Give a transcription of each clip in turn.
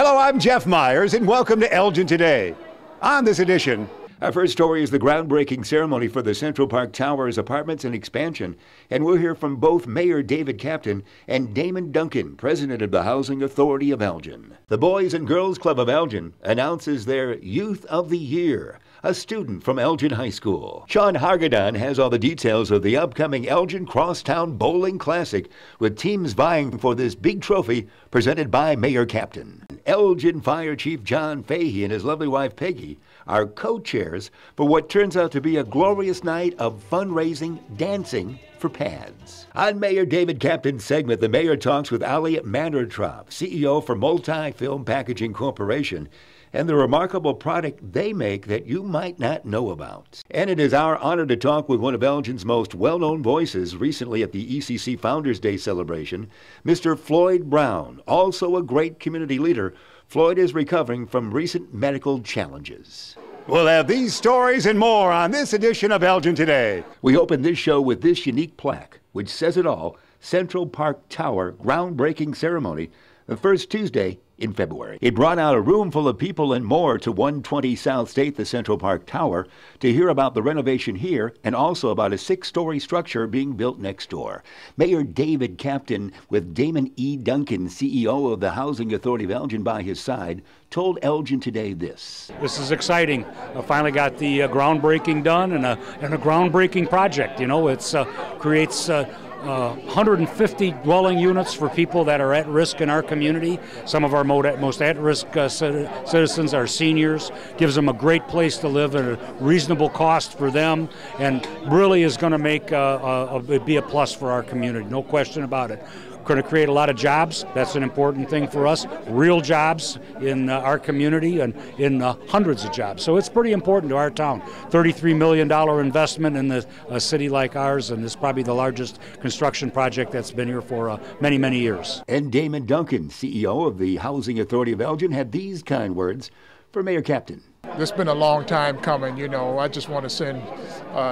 Hello, I'm Jeff Myers, and welcome to Elgin Today. On this edition, our first story is the groundbreaking ceremony for the Central Park Towers apartments and expansion, and we'll hear from both Mayor David Kaptain and Damon Duncan, President of the Housing Authority of Elgin. The Boys and Girls Club of Elgin announces their Youth of the Year, a student from Elgin High School. Sean Hargadon has all the details of the upcoming Elgin Crosstown Bowling Classic, with teams vying for this big trophy presented by Mayor Kaptain. Elgin Fire Chief John Fahey and his lovely wife Peggy are co-chairs for what turns out to be a glorious night of fundraising, dancing for pads. On Mayor David Kaptain's segment, the mayor talks with Ali Mandertrop, CEO for Multifilm Packaging Corporation, and the remarkable product they make that you might not know about. And it is our honor to talk with one of Elgin's most well-known voices recently at the ECC Founders Day celebration, Mr. Floyd Brown, also a great community leader. Floyd is recovering from recent medical challenges. We'll have these stories and more on this edition of Elgin Today. We open this show with this unique plaque, which says it all: Central Park Tower groundbreaking ceremony, the first Tuesday in February. It brought out a room full of people and more to 120 South State, the Central Park Tower, to hear about the renovation here and also about a 6-story structure being built next door. Mayor David Kaptain, with Damon E. Duncan, CEO of the Housing Authority of Elgin, by his side, told Elgin Today this. This is exciting. I finally got the groundbreaking done and a groundbreaking project. You know, it creates 150 dwelling units for people that are at risk in our community. Some of our most at-risk citizens are seniors. Gives them a great place to live at a reasonable cost for them, and really is going to make be a plus for our community. No question about it. Going to create a lot of jobs. That's an important thing for us. Real jobs in our community and in hundreds of jobs. So it's pretty important to our town. $33 million investment in a city like ours, and this is probably the largest construction project that's been here for many, many years. And Damon Duncan, CEO of the Housing Authority of Elgin, had these kind words for Mayor Kaptain. It's been a long time coming, you know. I just want to send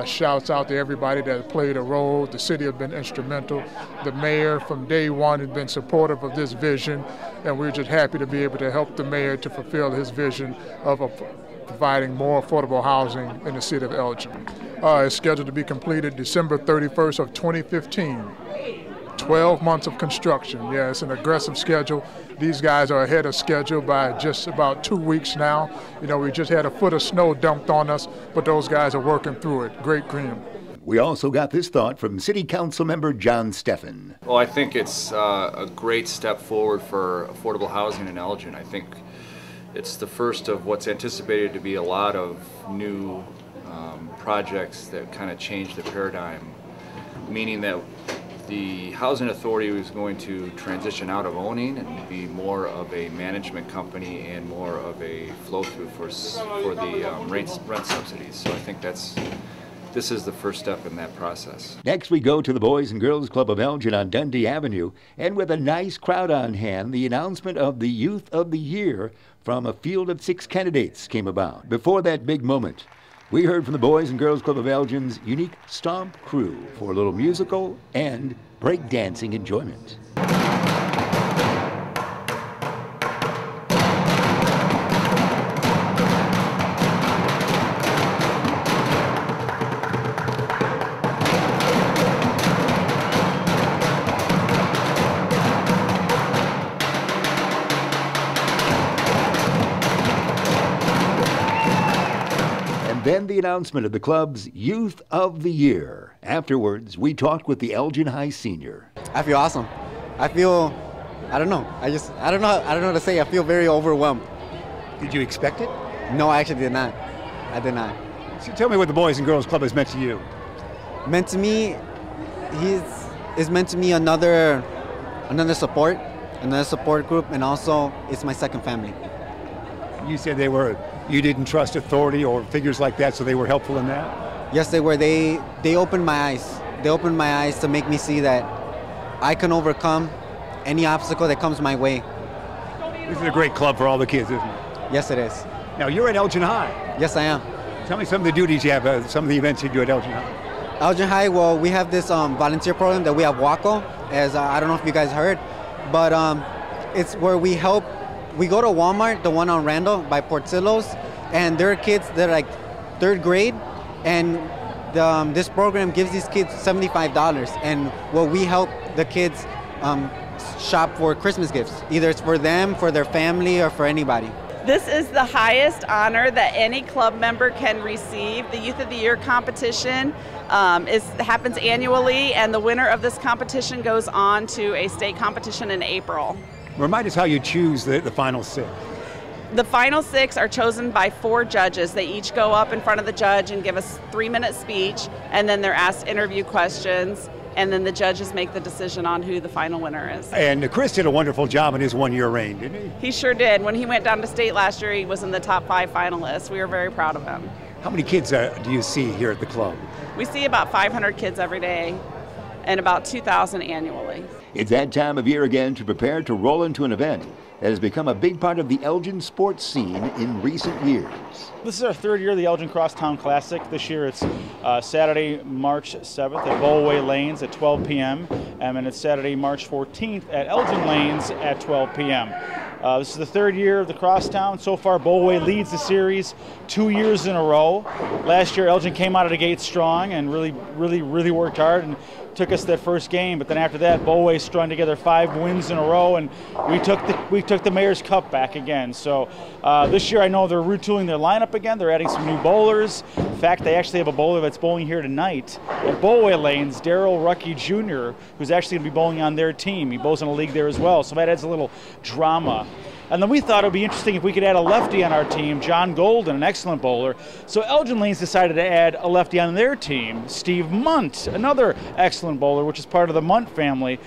shouts out to everybody that played a role. The city has been instrumental. The mayor from day one has been supportive of this vision, and we're just happy to be able to help the mayor to fulfill his vision of providing more affordable housing in the city of Elgin. It's scheduled to be completed December 31st of 2015. 12 months of construction. Yeah, it's an aggressive schedule. These guys are ahead of schedule by just about 2 weeks now. You know, we just had a foot of snow dumped on us, but those guys are working through it. Great cream. We also got this thought from City Council member John Steffen. Well, I think it's a great step forward for affordable housing in Elgin. I think it's the first of what's anticipated to be a lot of new projects that kind of change the paradigm, meaning that the Housing Authority is going to transition out of owning and be more of a management company and more of a flow-through for the rent subsidies. So I think this is the first step in that process. Next we go to the Boys and Girls Club of Elgin on Dundee Avenue, and with a nice crowd on hand, the announcement of the Youth of the Year from a field of 6 candidates came about. Before that big moment, we heard from the Boys and Girls Club of Elgin's unique Stomp crew for a little musical and break-dancing enjoyment. Then the announcement of the club's Youth of the Year. Afterwards, we talked with the Elgin High senior. I feel awesome. I don't know what to say. I feel very overwhelmed. Did you expect it? No, I actually did not. I did not. So tell me what the Boys and Girls Club has meant to you. Meant to me, is meant to me another support group, and also it's my second family. You said you didn't trust authority or figures like that, so they were helpful in that? Yes, they were. They opened my eyes. They opened my eyes to make me see that I can overcome any obstacle that comes my way. This is a great club for all the kids, isn't it? Yes, it is. Now, you're at Elgin High. Yes, I am. Tell me some of the duties you have, some of the events you do at Elgin High. Elgin High, well, we have this volunteer program that we have WACO, as I don't know if you guys heard, but it's where we help we go to Walmart, the one on Randall by Portillo's, and there are kids that are like 3rd grade, and this program gives these kids $75, and we help the kids shop for Christmas gifts. Either it's for them, for their family, or for anybody. This is the highest honor that any club member can receive. The Youth of the Year competition happens annually, and the winner of this competition goes on to a state competition in April. Remind us how you choose the final 6. The final 6 are chosen by 4 judges. They each go up in front of the judge and give a 3-minute speech, and then they're asked interview questions, and then the judges make the decision on who the final winner is. And Chris did a wonderful job in his 1-year reign, didn't he? He sure did. When he went down to state last year, he was in the top 5 finalists. We were very proud of him. How many kids do you see here at the club? We see about 500 kids every day and about 2,000 annually. It's that time of year again to prepare to roll into an event that has become a big part of the Elgin sports scene in recent years. This is our 3rd year of the Elgin Crosstown Classic. This year it's Saturday, March 7th at Bowaway Lanes at 12 p.m. And then it's Saturday, March 14th at Elgin Lanes at 12 p.m. This is the 3rd year of the Crosstown. So far, Bowaway leads the series 2 years in a row. Last year, Elgin came out of the gate strong and really worked hard and took us that first game. But then after that, Bowaway strung together 5 wins in a row, and we took the Mayor's Cup back again. So this year, I know they're retooling their lineup again. They're adding some new bowlers. In fact, they actually have a bowler that's bowling here tonight at Bowaway Lanes, Daryl Rucky Jr., who's actually going to be bowling on their team. He bowls in a league there as well, so that adds a little drama. And then we thought it would be interesting if we could add a lefty on our team, John Golden, an excellent bowler. So Elgin Lanes decided to add a lefty on their team, Steve Munt, another excellent bowler, which is part of the Munt family,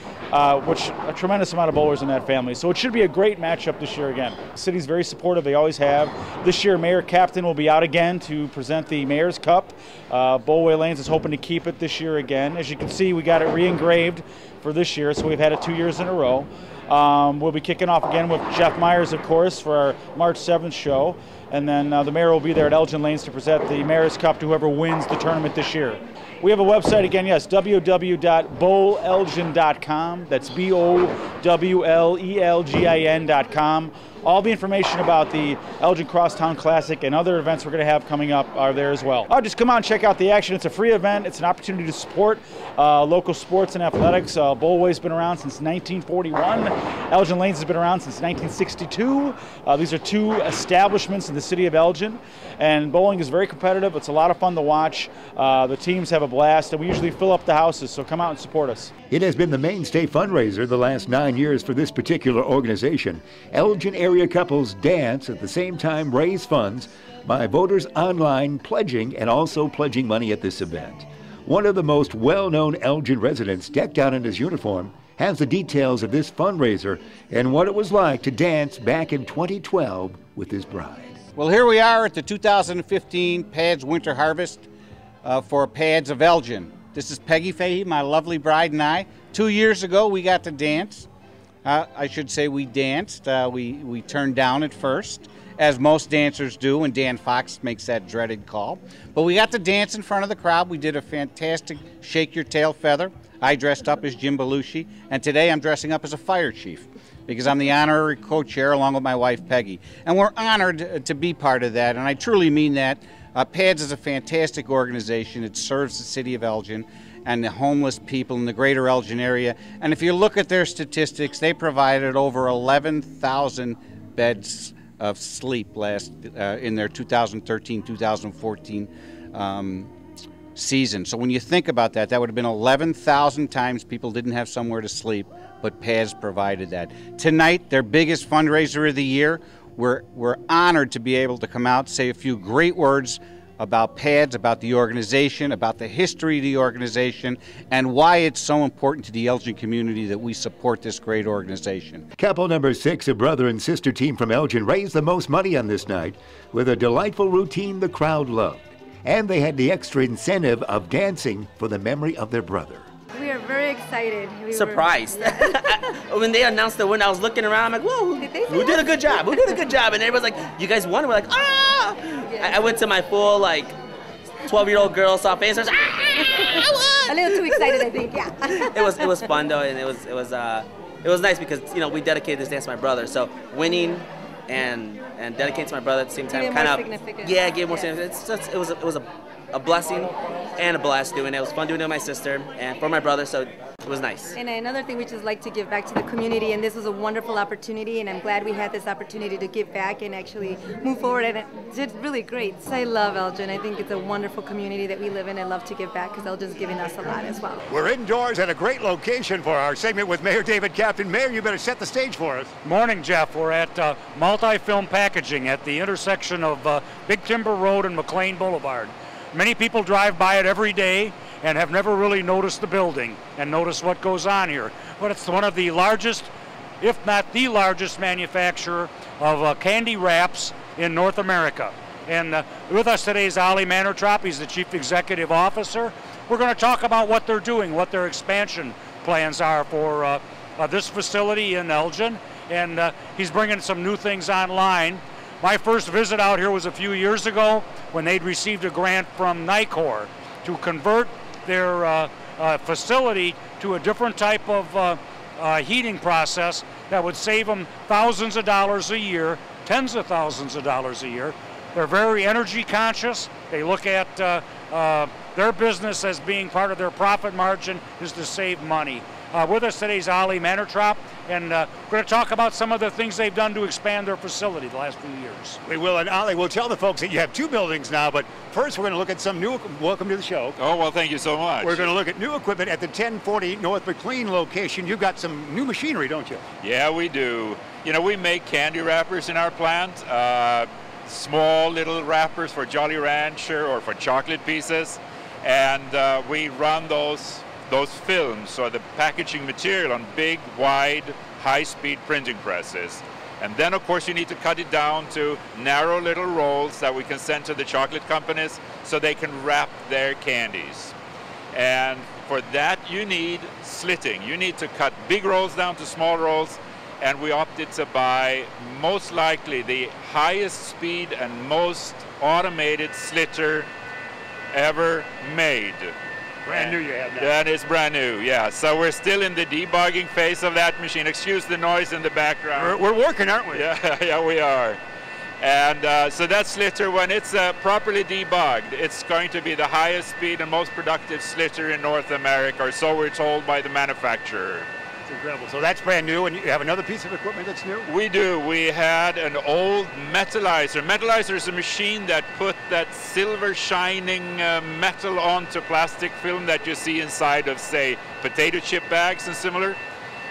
which a tremendous amount of bowlers in that family. So it should be a great matchup this year again. The city's very supportive, they always have. This year, Mayor Kaptain will be out again to present the Mayor's Cup. Bowaway Lanes is hoping to keep it this year again. As you can see, we got it re-engraved for this year, so we've had it 2 years in a row. We'll be kicking off again with Jeff Myers, of course, for our March 7th show. And then the mayor will be there at Elgin Lanes to present the Mayor's Cup to whoever wins the tournament this year. We have a website again, yes, www.bowlelgin.com. That's BOWLELGIN.com. All the information about the Elgin Crosstown Classic and other events we're going to have coming up are there as well. Just come out and check out the action. It's a free event. It's an opportunity to support local sports and athletics. Bowaway's been around since 1941. Elgin Lanes has been around since 1962. These are 2 establishments in the city of Elgin. And bowling is very competitive. It's a lot of fun to watch. The teams have a blast, and we usually fill up the houses, so come out and support us. It has been the mainstay fundraiser the last 9 years for this particular organization. Elgin area couples dance at the same time raise funds by voters online pledging and also pledging money at this event. One of the most well-known Elgin residents, decked out in his uniform, has the details of this fundraiser and what it was like to dance back in 2012 with his bride. Well, here we are at the 2015 PADS Winter Harvest for PADS of Elgin. This is Peggy Fahey, my lovely bride, and I. 2 years ago, we got to dance. I should say we danced. We turned down at first, as most dancers do when Dan Fox makes that dreaded call. But we got to dance in front of the crowd. We did a fantastic Shake Your Tail Feather. I dressed up as Jim Belushi, and today I'm dressing up as a fire chief because I'm the honorary co-chair along with my wife Peggy. And we're honored to be part of that, and I truly mean that. PADS is a fantastic organization. It serves the city of Elgin and the homeless people in the greater Elgin area. And if you look at their statistics, they provided over 11,000 beds of sleep in their 2013-2014 season. So when you think about that, that would have been 11,000 times people didn't have somewhere to sleep, but PADS provided that. Tonight, their biggest fundraiser of the year, we're honored to be able to come out, say a few great words about PADS, about the organization, about the history of the organization, and why it's so important to the Elgin community that we support this great organization. Couple number 6, a brother and sister team from Elgin, raised the most money on this night with a delightful routine the crowd loved. And they had the extra incentive of dancing for the memory of their brother. We are very excited. Surprised. When they announced the win, I was looking around, I'm like, whoa, who did a good job? Who did a good job? And everybody's like, you guys won? We're like, ah! I went to my full, 12-year-old girl, saw face, I was a little too excited, I think, yeah. It was fun, though, and it was nice because, we dedicated this dance to my brother. So winning and dedicate to my brother at the same time. Give it more significance. Yeah, give more significance. It's just, it was a blessing and a blast doing it. It was fun doing it with my sister and for my brother, so it was nice. And another thing, we just like to give back to the community, and this was a wonderful opportunity, and I'm glad we had this opportunity to give back and actually move forward, and it did really great. So I love Elgin. I think it's a wonderful community that we live in. I love to give back because Elgin's giving us a lot as well. We're indoors at a great location for our segment with Mayor David Kaptain. Mayor, you better set the stage for us. Morning, Jeff. We're at Multifilm Packaging at the intersection of Big Timber Road and McLean Boulevard. Many people drive by it every day and have never really noticed the building and noticed what goes on here. But it's one of the largest, if not the largest, manufacturer of candy wraps in North America. And with us today is Ali Mannertrop. He's the Chief Executive Officer. We're going to talk about what they're doing, what their expansion plans are for this facility in Elgin. And he's bringing some new things online. My first visit out here was a few years ago when they'd received a grant from NICOR to convert their facility to a different type of heating process that would save them thousands of dollars a year, tens of thousands of dollars a year. They're very energy conscious. They look at their business as being part of their profit margin is to save money. With us today is Ali Mannertrop, and we're going to talk about some of the things they've done to expand their facility the last few years. We will, and Ali, we'll tell the folks that you have two buildings now, but first we're going to look at some new, welcome to the show. Oh, well, thank you so much. We're going to look at new equipment at the 1040 North McLean location. You've got some new machinery, don't you? Yeah, we do. You know, we make candy wrappers in our plant, small little wrappers for Jolly Rancher or for chocolate pieces, and we run those films or the packaging material on big, wide, high-speed printing presses. And then, of course, you need to cut it down to narrow little rolls that we can send to the chocolate companies so they can wrap their candies. And for that, you need slitting. You need to cut big rolls down to small rolls, and we opted to buy most likely the highest speed and most automated slitter ever made. Brand new you have that. That is brand new, yeah. So we're still in the debugging phase of that machine. Excuse the noise in the background. We're working, aren't we? Yeah, we are. And so that slitter, when it's properly debugged, it's going to be the highest speed and most productive slitter in North America, or so we're told by the manufacturer. It's incredible. So that's brand new, and you have another piece of equipment that's new? We do. We had an old metallizer. Metallizer is a machine that put that silver shining metal onto plastic film that you see inside of, say, potato chip bags and similar.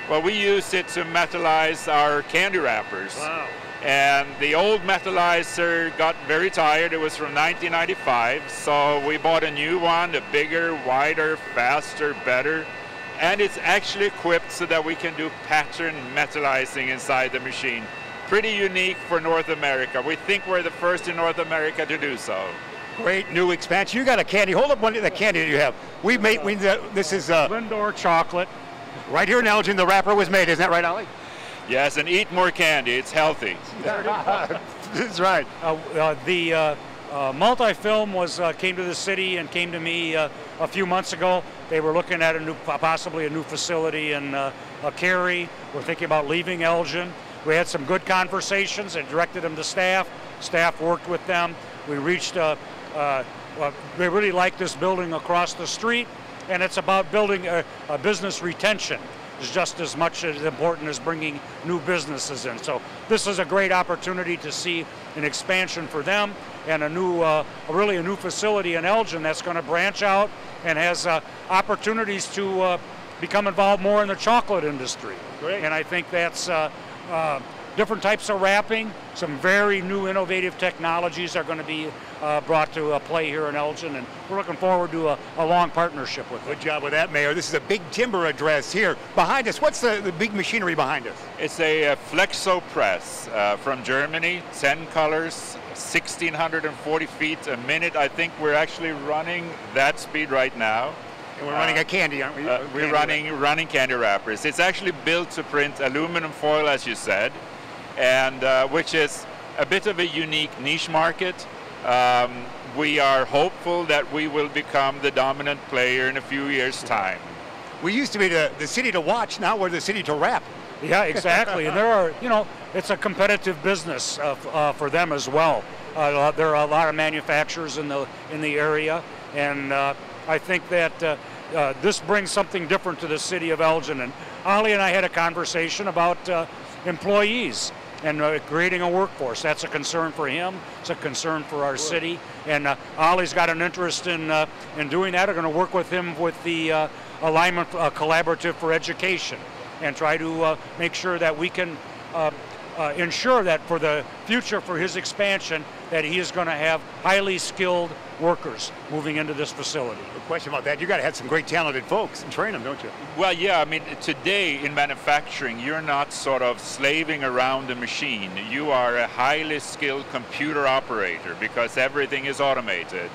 Well, we use it to metallize our candy wrappers. Wow. And the old metallizer got very tired. It was from 1995, so we bought a new one, a bigger, wider, faster, better. And it's actually equipped so that we can do pattern metallizing inside the machine. Pretty unique for North America. We think we're the first in North America to do so. Great new expansion. You got a candy. Hold up one of the candy that you have. This is Lindor chocolate. Right here in Elgin, the wrapper was made. Isn't that right, Ali? Yes, and eat more candy. It's healthy. That's right. The Multifilm came to the city and came to me a few months ago. They were looking at possibly a new facility in Cary. We're thinking about leaving Elgin. We had some good conversations and directed them to staff. Staff worked with them. We reached they really like this building across the street, and it's about building a business retention. Is just as much as important as bringing new businesses in. So this is a great opportunity to see an expansion for them and really a new facility in Elgin that's going to branch out and has opportunities to become involved more in the chocolate industry. Great. And I think that's different types of wrapping, some very new innovative technologies are going to be brought to play here in Elgin, and we're looking forward to a long partnership with them. Good job with that, Mayor. This is a Big Timber address here. Behind us, what's the big machinery behind us? It's a Flexo press from Germany, 10 colors, 1,640 feet a minute. I think we're actually running that speed right now. And we're running a candy, aren't we? We're running candy wrappers. It's actually built to print aluminum foil, as you said, and which is a bit of a unique niche market. We are hopeful that we will become the dominant player in a few years' time. We used to be the city to watch. Now we're the city to wrap. Yeah, exactly. And there are, it's a competitive business for them as well. There are a lot of manufacturers in the area, and I think that this brings something different to the city of Elgin. And Ollie and I had a conversation about employees and creating a workforce. That's a concern for him. It's a concern for our city. And Ollie's got an interest in doing that. We're going to work with him with the Alignment Collaborative for Education and try to make sure that we can ensure that for the future, for his expansion, that he is going to have highly skilled workers moving into this facility. No question about that. You got to have some great talented folks and train them, don't you? Well, yeah, I mean, today in manufacturing, you're not sort of slaving around a machine. You are a highly skilled computer operator because everything is automated.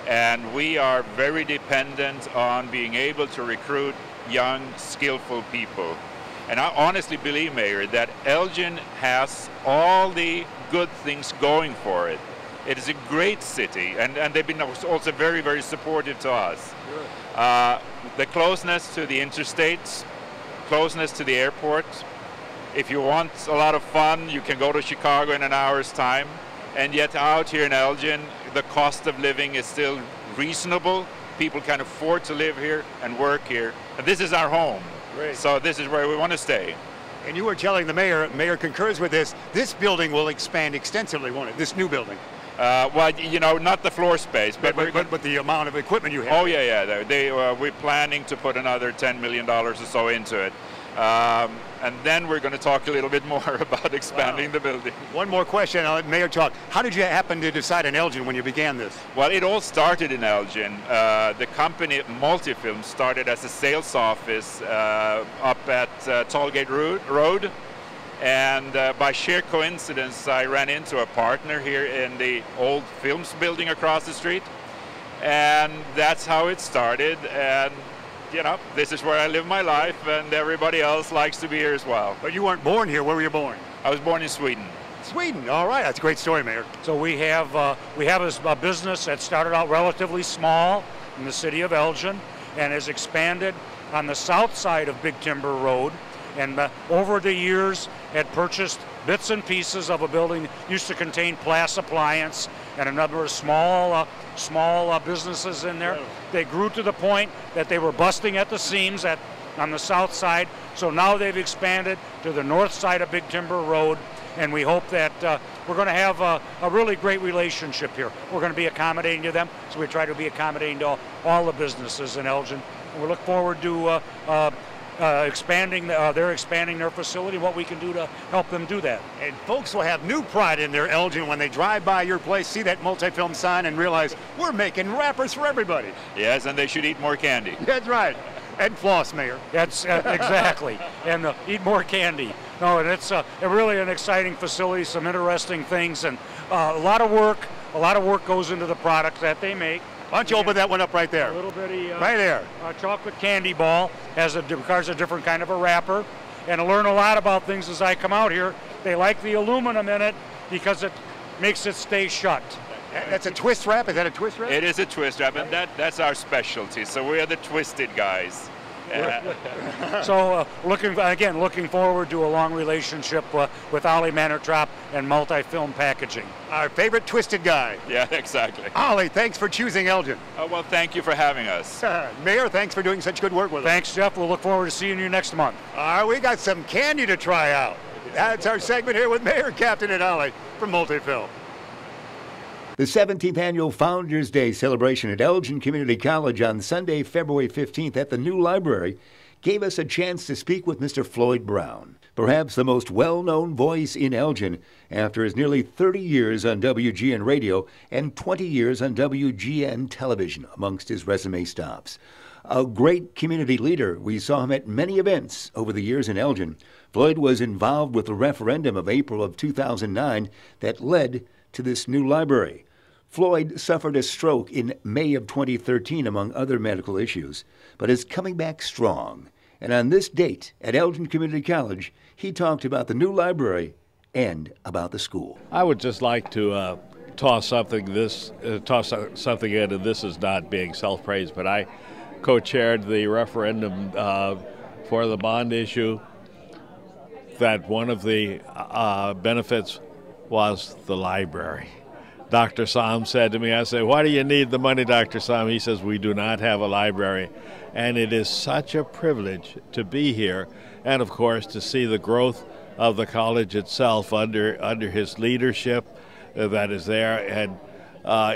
And we are very dependent on being able to recruit young, skillful people. And I honestly believe, Mayor, that Elgin has all the good things going for it. It is a great city, and they've been also very, very supportive to us. Sure. The closeness to the interstates, closeness to the airport. If you want a lot of fun, you can go to Chicago in an hour's time. And yet out here in Elgin, the cost of living is still reasonable. People can afford to live here and work here. And this is our home. Great. So this is where we want to stay. And you were telling the mayor concurs with this building will expand extensively, won't it? This new building? Well, you know, not the floor space, but the amount of equipment you have. Oh, yeah. We're planning to put another $10 million or so into it. And then we're going to talk a little bit more about expanding the building. One more question, I'll let Mayor talk. How did you happen to decide on Elgin when you began this? Well, it all started in Elgin. The company Multifilm started as a sales office up at Tollgate Road. And by sheer coincidence, I ran into a partner here in the old films building across the street. And that's how it started. And you know, this is where I live my life, and everybody else likes to be here as well. But you weren't born here. Where were you born? I was born in Sweden. Sweden, all right. That's a great story, Mayor. So we have a business that started out relatively small in the city of Elgin and has expanded on the south side of Big Timber Road, and over the years had purchased bits and pieces of a building that used to contain Plas Appliance and a number of small businesses in there. They grew to the point that they were busting at the seams on the south side. So now they've expanded to the north side of Big Timber Road, and we hope that we're going to have a really great relationship here. We're going to be accommodating to them, so we try to be accommodating to all the businesses in Elgin. And we look forward to they're expanding their facility, what we can do to help them do that. And folks will have new pride in their Elgin when they drive by your place, see that Multifilm sign, and realize we're making wrappers for everybody. Yes, and they should eat more candy. That's right. And floss, Mayor. That's exactly. And eat more candy. No, and it's really an exciting facility, some interesting things, and a lot of work goes into the products that they make. Why don't you open that one up right there? A little bitty right there. Chocolate candy ball requires a different kind of a wrapper, and I learn a lot about things as I come out here. They like the aluminum in it because it makes it stay shut. That's a twist wrap? Is that a twist wrap? It is a twist wrap, and that's our specialty. So we are the twisted guys. So looking forward to a long relationship with Ollie Mannertrop and Multifilm Packaging. Our favorite twisted guy. Yeah, exactly. Ollie, thanks for choosing Elgin. Well, thank you for having us. Mayor, thanks for doing such good work with us. Thanks, Jeff. We'll look forward to seeing you next month. All right, we got some candy to try out. That's our segment here with Mayor Kaptain and Ollie from Multifilm. The 17th Annual Founders Day celebration at Elgin Community College on Sunday, February 15th at the new library gave us a chance to speak with Mr. Floyd Brown, perhaps the most well-known voice in Elgin after his nearly 30 years on WGN radio and 20 years on WGN television amongst his resume stops. A great community leader, we saw him at many events over the years in Elgin. Floyd was involved with the referendum of April of 2009 that led to this new library. Floyd suffered a stroke in May of 2013, among other medical issues, but is coming back strong. And on this date at Elgin Community College, he talked about the new library and about the school. I would just like to toss something in, and this is not being self-praise, but I co-chaired the referendum for the bond issue that one of the benefits was the library. Dr. Sam said to me, I said, why do you need the money, Dr. Sam? He says, we do not have a library. And it is such a privilege to be here and, of course, to see the growth of the college itself under his leadership that is there. And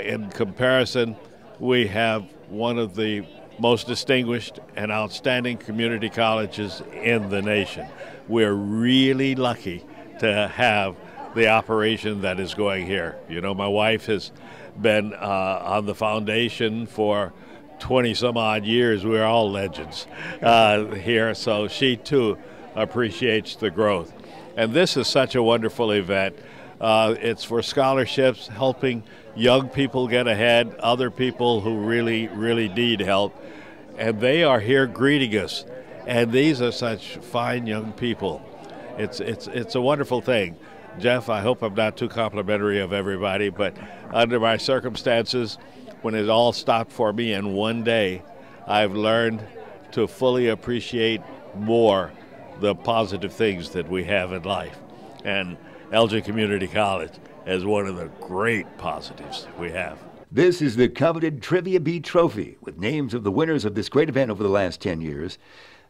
in comparison, we have one of the most distinguished and outstanding community colleges in the nation. We're really lucky to have the operation that is going here. You know, my wife has been on the foundation for 20 some odd years. We're all legends here, so she too appreciates the growth. And this is such a wonderful event. It's for scholarships, helping young people get ahead, other people who really need help. And they are here greeting us. And these are such fine young people. It's a wonderful thing. Jeff, I hope I'm not too complimentary of everybody, but under my circumstances, when it all stopped for me in one day, I've learned to fully appreciate more the positive things that we have in life. And Elgin Community College is one of the great positives we have. This is the coveted Trivia Bee Trophy with names of the winners of this great event over the last 10 years.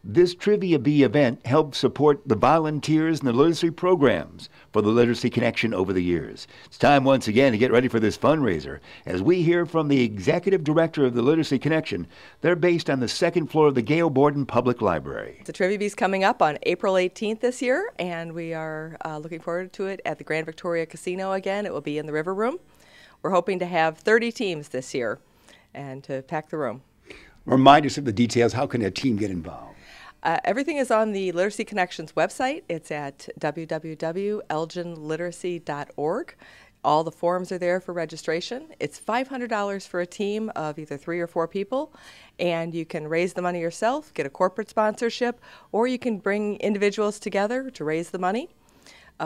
This Trivia Bee event helped support the volunteers and the literacy programs for the Literacy Connection over the years. It's time once again to get ready for this fundraiser. As we hear from the executive director of the Literacy Connection, they're based on the second floor of the Gail Borden Public Library. The Trivia Bee's coming up on April 18th this year, and we are looking forward to it at the Grand Victoria Casino again. It will be in the River Room. We're hoping to have 30 teams this year and to pack the room. Remind us of the details. How can a team get involved? Everything is on the Literacy Connections website. It's at www.elginliteracy.org. All the forms are there for registration. It's $500 for a team of either 3 or 4 people, and you can raise the money yourself, get a corporate sponsorship, or you can bring individuals together to raise the money.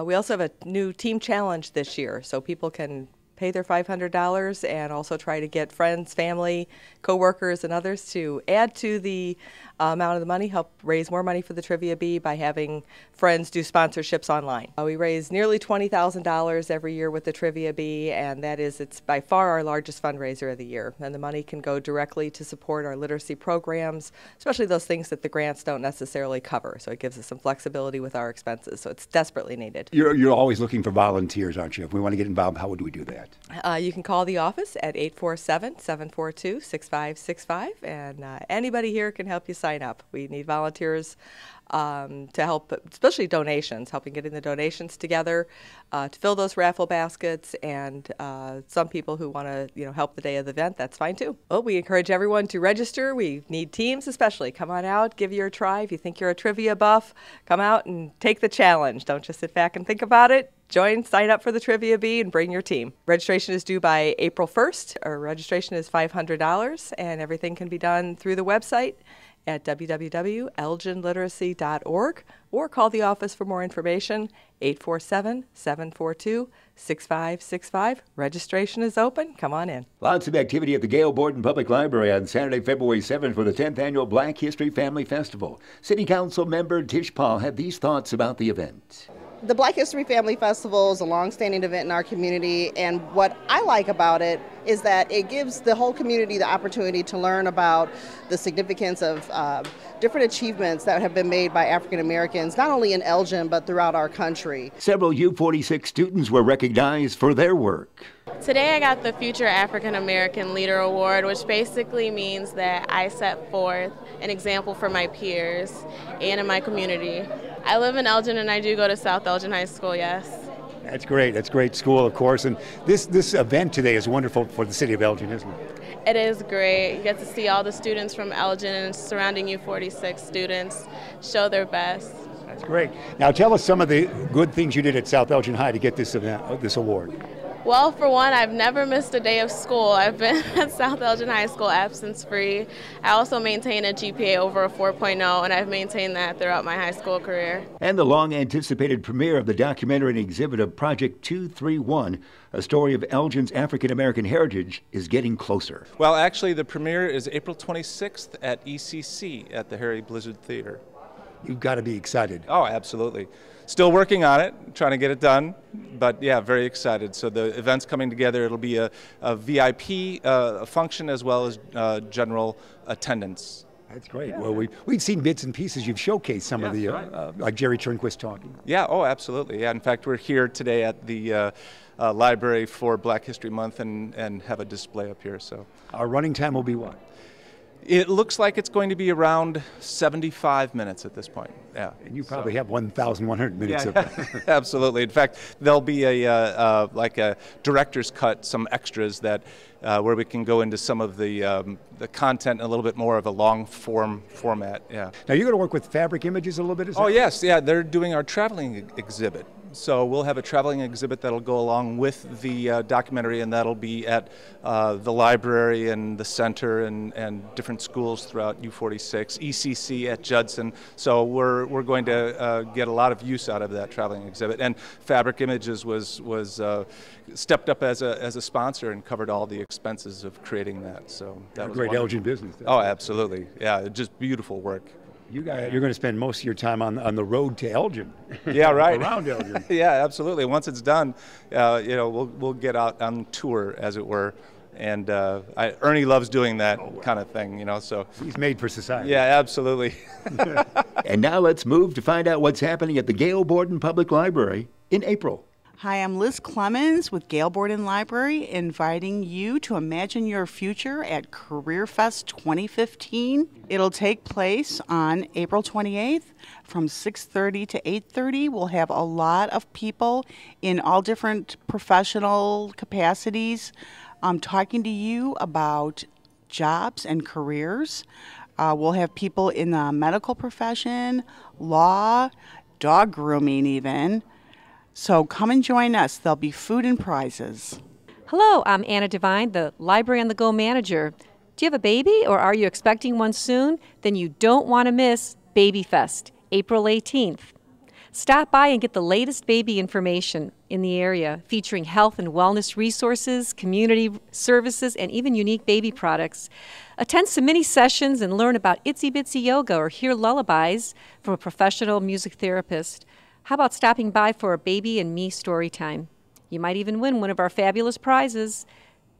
We also have a new team challenge this year, so people can pay their $500 and also try to get friends, family, co-workers, and others to add to the amount of the money, help raise more money for the Trivia Bee by having friends do sponsorships online. We raise nearly $20,000 every year with the Trivia Bee, and it's by far our largest fundraiser of the year. And the money can go directly to support our literacy programs, especially those things that the grants don't necessarily cover. So it gives us some flexibility with our expenses. So it's desperately needed. You're always looking for volunteers, aren't you? If we want to get involved, how would we do that? You can call the office at 847-742-6565, and anybody here can help you sign up. We need volunteers to help, especially donations, helping getting the donations together to fill those raffle baskets, and some people who want to help the day of the event, that's fine too. Well, we encourage everyone to register. We need teams especially. Come on out, give your a try. If you think you're a trivia buff, come out and take the challenge. Don't just sit back and think about it. Join, sign up for the Trivia Bee, and bring your team. Registration is due by April 1st. Our registration is $500, and everything can be done through the website at www.elginliteracy.org, or call the office for more information, 847-742-6565. Registration is open. Come on in. Lots of activity at the Gail Borden Public Library on Saturday, February 7th for the 10th Annual Black History Family Festival. City Council member Tish Paul had these thoughts about the event. The Black History Family Festival is a long-standing event in our community, and what I like about it is that it gives the whole community the opportunity to learn about the significance of different achievements that have been made by African Americans, not only in Elgin, but throughout our country. Several U46 students were recognized for their work. Today I got the Future African American Leader Award, which basically means that I set forth an example for my peers and in my community. I live in Elgin, and I do go to South Elgin High School, yes. That's great. That's a great school, of course. And this event today is wonderful for the city of Elgin, isn't it? It is great. You get to see all the students from Elgin and surrounding U46 students show their best. That's great. Now tell us some of the good things you did at South Elgin High to get this event, this award. Well, for one, I've never missed a day of school. I've been at South Elgin High School absence-free. I also maintain a GPA over a 4.0, and I've maintained that throughout my high school career. And the long-anticipated premiere of the documentary and exhibit of Project 231, a story of Elgin's African-American heritage, is getting closer. Well, actually, the premiere is April 26th at ECC at the Harry Blizzard Theater. You've got to be excited. Oh, absolutely. still working on it, trying to get it done, but yeah, very excited. So the event's coming together. It'll be a VIP function as well as general attendance. That's great. Yeah. Well, we've seen bits and pieces. You've showcased some of the, like Jerry Turnquist talking. Yeah, oh, absolutely. Yeah, in fact, we're here today at the library for Black History Month and have a display up here. So our running time will be what? It looks like it's going to be around 75 minutes at this point. Yeah, and you probably have 1,100 minutes of that. Absolutely. In fact, there'll be a like a director's cut, some extras that where we can go into some of the content in a little bit more of a long form format. Yeah. Now you're going to work with Fabric Images a little bit. Oh yes, yeah. They're doing our traveling exhibit. So we'll have a traveling exhibit that'll go along with the documentary, and that'll be at the library and the center and different schools throughout U46, ECC at Judson. So we're going to get a lot of use out of that traveling exhibit. And Fabric Images was stepped up as a sponsor and covered all the expenses of creating that. So that was great Elgin business. Oh, absolutely. Yeah, just beautiful work. You're going to spend most of your time on the road to Elgin. Yeah, right. Around Elgin. Yeah, absolutely. Once it's done, we'll get out on tour, as it were. And Ernie loves doing that kind of thing, So he's made for society. Yeah, absolutely. And now let's move to find out what's happening at the Gail Borden Public Library in April. Hi, I'm Liz Clemens with Gail Borden Library, inviting you to imagine your future at Career Fest 2015. It'll take place on April 28th from 6:30 to 8:30. We'll have a lot of people in all different professional capacities talking to you about jobs and careers. We'll have people in the medical profession, law, dog grooming even. So come and join us. There'll be food and prizes. Hello, I'm Anna Devine, the Library on the Go manager. Do you have a baby or are you expecting one soon? Then you don't want to miss Baby Fest, April 18th. Stop by and get the latest baby information in the area, featuring health and wellness resources, community services, and even unique baby products. Attend some mini sessions and learn about itsy bitsy yoga or hear lullabies from a professional music therapist. How about stopping by for a baby and me story time? You might even win one of our fabulous prizes.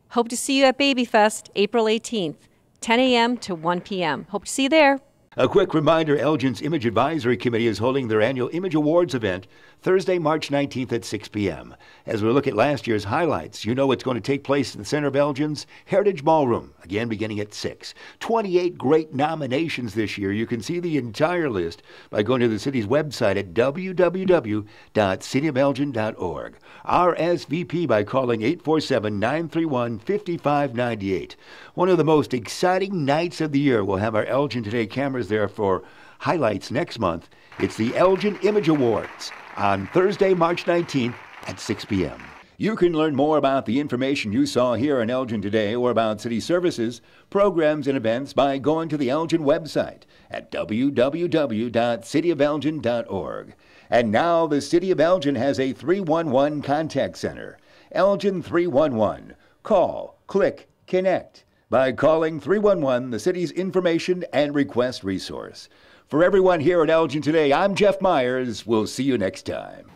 Hope to see you at Baby Fest, April 18th, 10 a.m. to 1 p.m. Hope to see you there. A quick reminder, Elgin's Image Advisory Committee is holding their annual Image Awards event Thursday, March 19th at 6 p.m. As we look at last year's highlights, you know it's going to take place in the center of Elgin's Heritage Ballroom, again beginning at 6. 28 great nominations this year. You can see the entire list by going to the city's website at www.cityofelgin.org. RSVP by calling 847-931-5598. One of the most exciting nights of the year. We'll have our Elgin Today cameras there for highlights next month. It's the Elgin Image Awards on Thursday, March 19th at 6 p.m. You can learn more about the information you saw here on Elgin Today or about city services, programs, and events by going to the Elgin website at www.cityofelgin.org. And now the City of Elgin has a 311 contact center. Elgin 311. Call, click, connect by calling 311, the city's information and request resource. For everyone here at Elgin Today, I'm Jeff Myers. We'll see you next time.